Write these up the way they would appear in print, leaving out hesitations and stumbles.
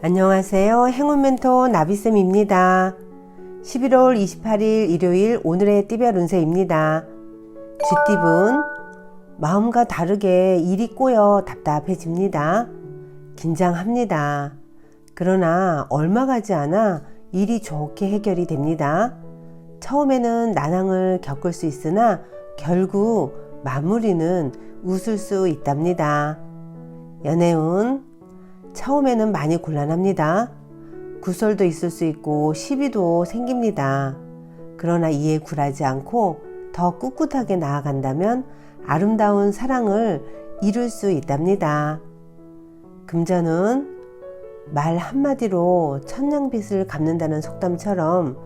안녕하세요. 행운멘토 나비쌤입니다. 11월 28일 일요일 오늘의 띠별 운세입니다. 쥐띠분, 마음과 다르게 일이 꼬여 답답해집니다. 긴장합니다. 그러나 얼마 가지 않아 일이 좋게 해결이 됩니다. 처음에는 난항을 겪을 수 있으나 결국 마무리는 웃을 수 있답니다. 연애운, 처음에는 많이 곤란합니다. 구설도 있을 수 있고 시비도 생깁니다. 그러나 이에 굴하지 않고 더 꿋꿋하게 나아간다면 아름다운 사랑을 이룰 수 있답니다. 금전은 말 한마디로 천냥빚을 갚는다는 속담처럼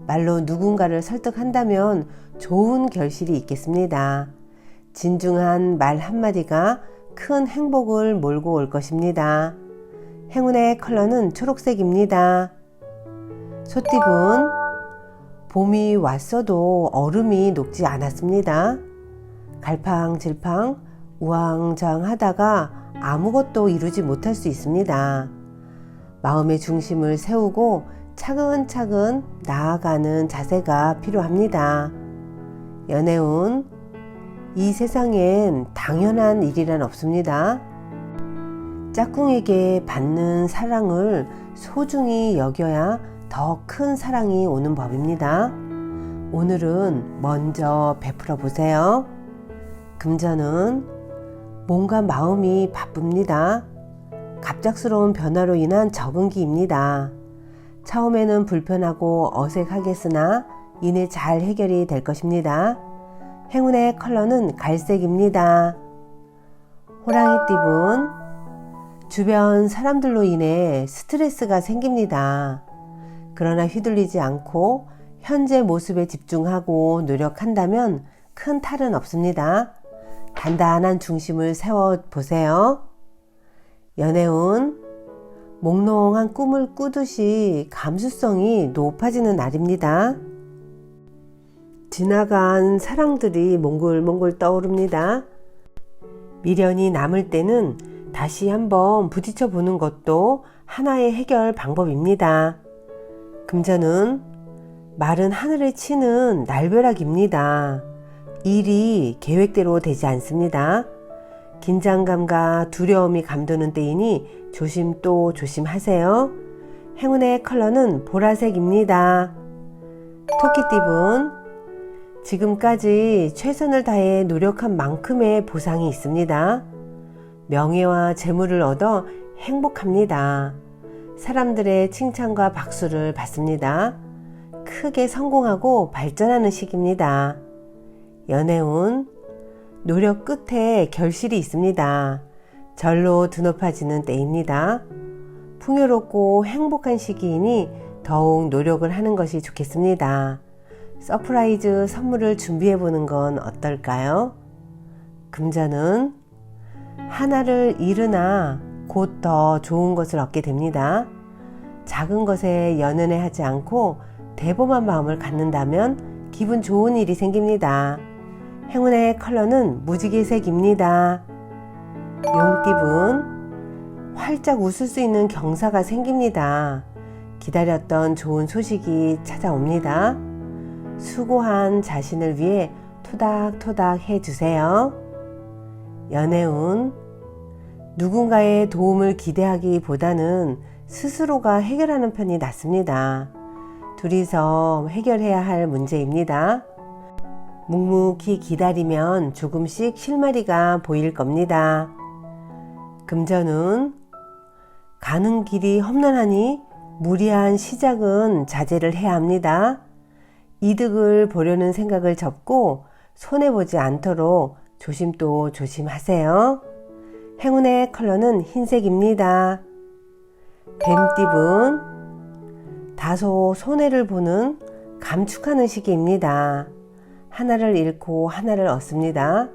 말로 누군가를 설득한다면 좋은 결실이 있겠습니다. 진중한 말 한마디가 큰 행복을 몰고 올 것입니다. 행운의 컬러는 초록색입니다. 소띠분, 봄이 왔어도 얼음이 녹지 않았습니다. 갈팡질팡 우왕좌왕하다가 아무것도 이루지 못할 수 있습니다. 마음의 중심을 세우고 차근차근 나아가는 자세가 필요합니다. 연애운, 이 세상엔 당연한 일이란 없습니다. 짝꿍에게 받는 사랑을 소중히 여겨야 더 큰 사랑이 오는 법입니다. 오늘은 먼저 베풀어 보세요. 금전은 몸과 마음이 바쁩니다. 갑작스러운 변화로 인한 적응기입니다. 처음에는 불편하고 어색하겠으나 이내 잘 해결이 될 것입니다. 행운의 컬러는 갈색입니다. 호랑이띠분, 주변 사람들로 인해 스트레스가 생깁니다. 그러나 휘둘리지 않고 현재 모습에 집중하고 노력한다면 큰 탈은 없습니다. 단단한 중심을 세워보세요. 연애운, 몽롱한 꿈을 꾸듯이 감수성이 높아지는 날입니다. 지나간 사랑들이 몽글몽글 떠오릅니다. 미련이 남을 때는 다시 한번 부딪혀 보는 것도 하나의 해결 방법입니다. 금전은 마른 하늘에 치는 날벼락입니다. 일이 계획대로 되지 않습니다. 긴장감과 두려움이 감도는 때이니 조심 또 조심하세요. 행운의 컬러는 보라색입니다. 토끼띠분, 지금까지 최선을 다해 노력한 만큼의 보상이 있습니다. 명예와 재물을 얻어 행복합니다. 사람들의 칭찬과 박수를 받습니다. 크게 성공하고 발전하는 시기입니다. 연애운, 노력 끝에 결실이 있습니다. 절로 드높아지는 때입니다. 풍요롭고 행복한 시기이니 더욱 노력을 하는 것이 좋겠습니다. 서프라이즈 선물을 준비해 보는 건 어떨까요? 금전은 하나를 잃으나 곧 더 좋은 것을 얻게 됩니다. 작은 것에 연연해 하지 않고 대범한 마음을 갖는다면 기분 좋은 일이 생깁니다. 행운의 컬러는 무지개색입니다. 용띠분, 활짝 웃을 수 있는 경사가 생깁니다. 기다렸던 좋은 소식이 찾아옵니다. 수고한 자신을 위해 토닥토닥 해주세요. 연애운, 누군가의 도움을 기대하기보다는 스스로가 해결하는 편이 낫습니다. 둘이서 해결해야 할 문제입니다. 묵묵히 기다리면 조금씩 실마리가 보일 겁니다. 금전은 가는 길이 험난하니 무리한 시작은 자제를 해야 합니다. 이득을 보려는 생각을 접고 손해보지 않도록 조심 또 조심하세요. 행운의 컬러는 흰색입니다. 뱀띠분, 다소 손해를 보는 감축하는 시기입니다. 하나를 잃고 하나를 얻습니다.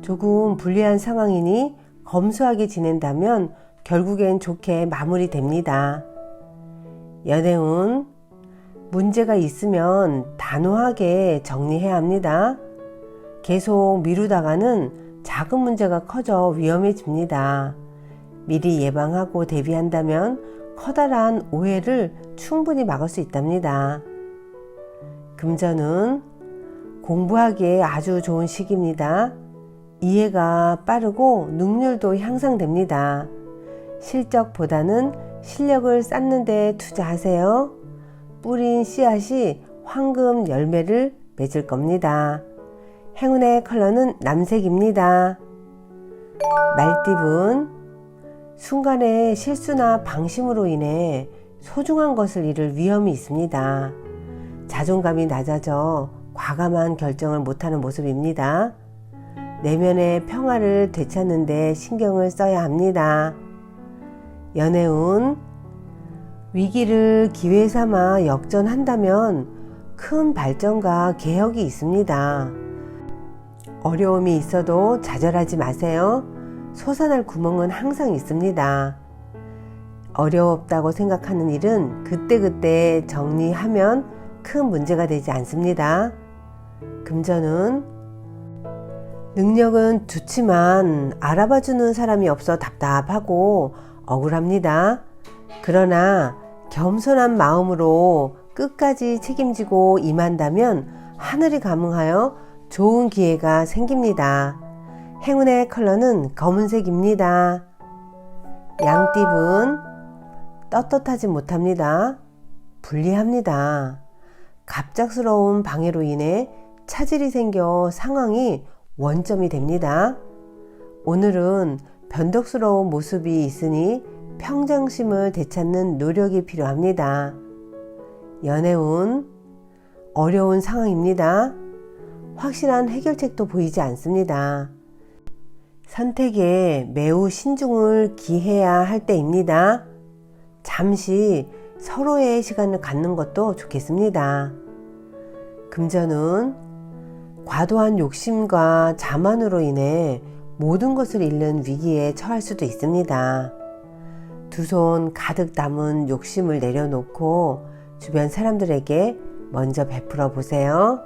조금 불리한 상황이니 검소하게 지낸다면 결국엔 좋게 마무리됩니다. 연애운, 문제가 있으면 단호하게 정리해야 합니다. 계속 미루다가는 작은 문제가 커져 위험해집니다. 미리 예방하고 대비한다면 커다란 오해를 충분히 막을 수 있답니다. 금전은 공부하기에 아주 좋은 시기입니다. 이해가 빠르고 능률도 향상됩니다. 실적보다는 실력을 쌓는 데 투자하세요. 뿌린 씨앗이 황금 열매를 맺을 겁니다. 행운의 컬러는 남색입니다. 말띠분, 순간의 실수나 방심으로 인해 소중한 것을 잃을 위험이 있습니다. 자존감이 낮아져 과감한 결정을 못하는 모습입니다. 내면의 평화를 되찾는 데 신경을 써야 합니다. 연애운, 위기를 기회 삼아 역전한다면 큰 발전과 개혁이 있습니다. 어려움이 있어도 좌절하지 마세요. 솟아날 구멍은 항상 있습니다. 어렵다고 생각하는 일은 그때그때 정리하면 큰 문제가 되지 않습니다. 금전은 능력은 좋지만 알아봐주는 사람이 없어 답답하고 억울합니다. 그러나 겸손한 마음으로 끝까지 책임지고 임한다면 하늘이 감응하여 좋은 기회가 생깁니다. 행운의 컬러는 검은색입니다. 양띠분, 떳떳하지 못합니다. 불리합니다. 갑작스러운 방해로 인해 차질이 생겨 상황이 원점이 됩니다. 오늘은 변덕스러운 모습이 있으니 평정심을 되찾는 노력이 필요합니다. 연애운, 어려운 상황입니다. 확실한 해결책도 보이지 않습니다. 선택에 매우 신중을 기해야 할 때입니다. 잠시 서로의 시간을 갖는 것도 좋겠습니다. 금전은 과도한 욕심과 자만으로 인해 모든 것을 잃는 위기에 처할 수도 있습니다. 두 손 가득 담은 욕심을 내려놓고 주변 사람들에게 먼저 베풀어 보세요.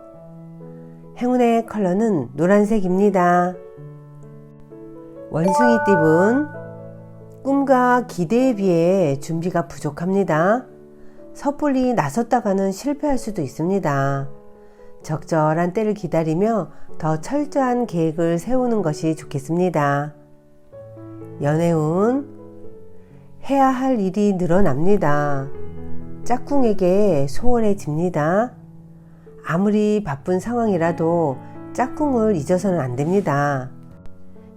행운의 컬러는 노란색입니다. 원숭이띠분, 꿈과 기대에 비해 준비가 부족합니다. 섣불리 나섰다가는 실패할 수도 있습니다. 적절한 때를 기다리며 더 철저한 계획을 세우는 것이 좋겠습니다. 연애운, 해야 할 일이 늘어납니다. 짝꿍에게 소홀해집니다. 아무리 바쁜 상황이라도 짝꿍을 잊어서는 안 됩니다.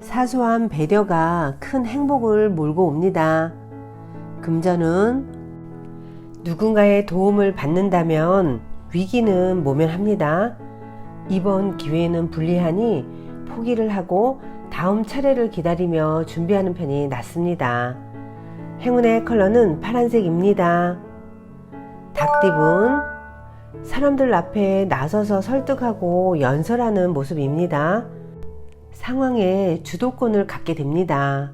사소한 배려가 큰 행복을 몰고 옵니다. 금전은 누군가의 도움을 받는다면 위기는 모면합니다. 이번 기회는 불리하니 포기를 하고 다음 차례를 기다리며 준비하는 편이 낫습니다. 행운의 컬러는 파란색입니다. 닭띠분, 사람들 앞에 나서서 설득하고 연설하는 모습입니다. 상황에 주도권을 갖게 됩니다.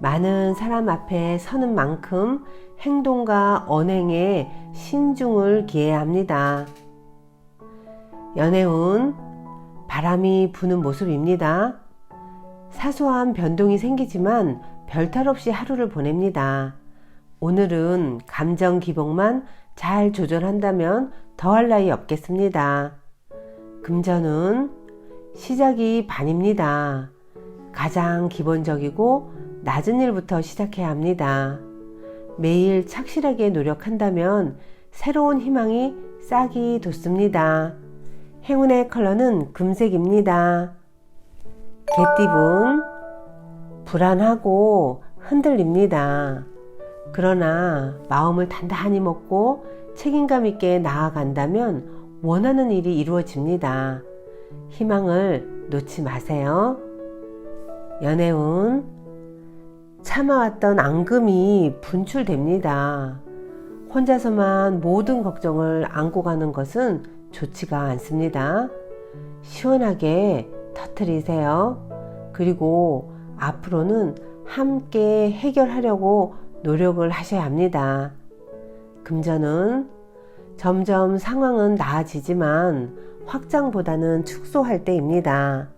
많은 사람 앞에 서는 만큼 행동과 언행에 신중을 기해야 합니다. 연애운, 바람이 부는 모습입니다. 사소한 변동이 생기지만 별탈 없이 하루를 보냅니다. 오늘은 감정 기복만 잘 조절한다면 더할 나위 없겠습니다. 금전은 시작이 반입니다. 가장 기본적이고 낮은 일부터 시작해야 합니다. 매일 착실하게 노력한다면 새로운 희망이 싹이 돋습니다. 행운의 컬러는 금색입니다. 개띠분, 불안하고 흔들립니다. 그러나 마음을 단단히 먹고 책임감 있게 나아간다면 원하는 일이 이루어집니다. 희망을 놓지 마세요. 연애운, 참아왔던 앙금이 분출됩니다. 혼자서만 모든 걱정을 안고 가는 것은 좋지가 않습니다. 시원하게 터뜨리세요. 그리고 앞으로는 함께 해결하려고 노력을 하셔야 합니다. 금전은 점점 상황은 나아지지만 확장보다는 축소할 때입니다.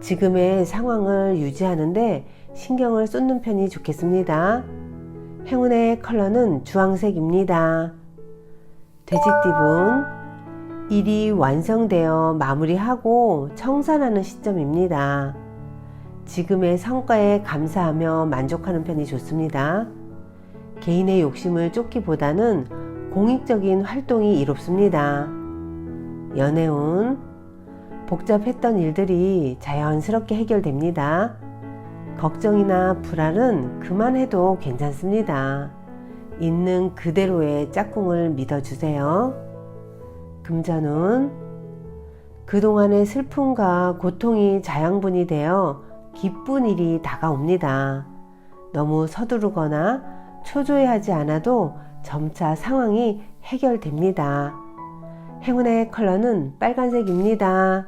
지금의 상황을 유지하는데 신경을 쏟는 편이 좋겠습니다. 행운의 컬러는 주황색입니다. 돼지띠분, 일이 완성되어 마무리하고 청산하는 시점입니다. 지금의 성과에 감사하며 만족하는 편이 좋습니다. 개인의 욕심을 쫓기보다는 공익적인 활동이 이롭습니다. 연애운, 복잡했던 일들이 자연스럽게 해결됩니다. 걱정이나 불안은 그만해도 괜찮습니다. 있는 그대로의 짝꿍을 믿어주세요. 금전운, 그동안의 슬픔과 고통이 자양분이 되어 기쁜 일이 다가옵니다. 너무 서두르거나 초조해하지 않아도 점차 상황이 해결됩니다. 행운의 컬러는 빨간색입니다.